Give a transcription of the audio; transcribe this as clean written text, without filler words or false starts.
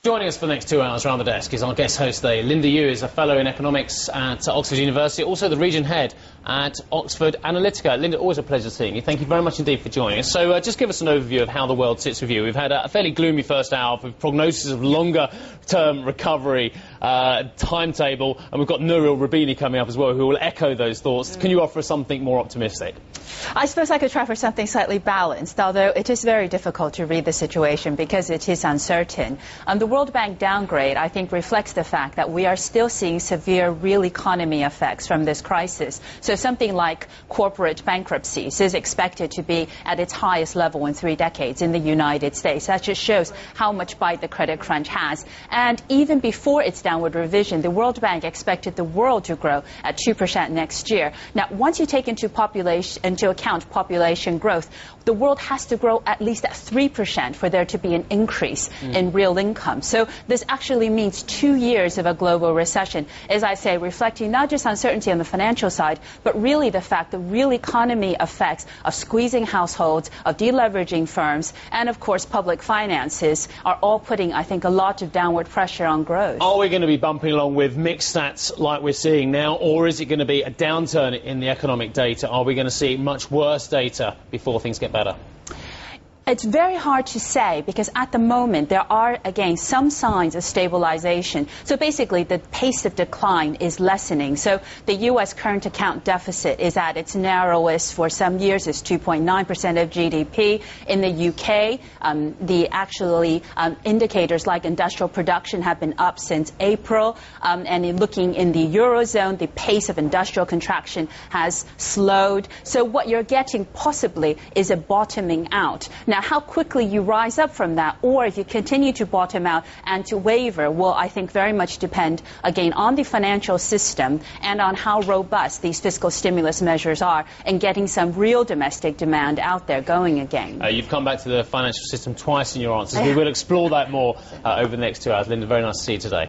Joining us for the next 2 hours around the desk is our guest host today. Linda Yueh is a fellow in economics at Oxford University, also the region head at Oxford Analytica. Linda, always a pleasure seeing you. Thank you very much indeed for joining us. So just give us an overview of how the world sits with you. We've had a fairly gloomy first hour with prognosis of longer-term recovery timetable, and we've got Nouriel Roubini coming up as well, who will echo those thoughts. Can you offer us something more optimistic? I suppose I could try for something slightly balanced, although it is very difficult to read the situation because it is uncertain. The World Bank downgrade, I think, reflects the fact that we are still seeing severe real economy effects from this crisis. So something like corporate bankruptcies is expected to be at its highest level in 3 decades in the United States. That just shows how much bite the credit crunch has. And even before its downward revision, the World Bank expected the world to grow at 2% next year. Now, once you take into account population growth, the world has to grow at least at 3% for there to be an increase in real income. So this actually means 2 years of a global recession, as I say, reflecting not just uncertainty on the financial side, but really the fact the real economy effects of squeezing households, of deleveraging firms, and of course public finances are all putting, I think, a lot of downward pressure on growth. Are we going to be bumping along with mixed stats like we're seeing now, or is it going to be a downturn in the economic data? Are we going to see much worse data before things get better? It's very hard to say because at the moment there are, again, some signs of stabilization. So basically the pace of decline is lessening. So the U.S. current account deficit is at its narrowest for some years. It's 2.9% of GDP. In the U.K., indicators like industrial production have been up since April. And in looking in the Eurozone, the pace of industrial contraction has slowed. So what you're getting possibly is a bottoming out. Now, how quickly you rise up from that, or if you continue to bottom out and to waver, will, I think, very much depend, again, on the financial system and on how robust these fiscal stimulus measures are and getting some real domestic demand out there going again. You've come back to the financial system twice in your answers. We will explore that more over the next 2 hours. Linda, very nice to see you today.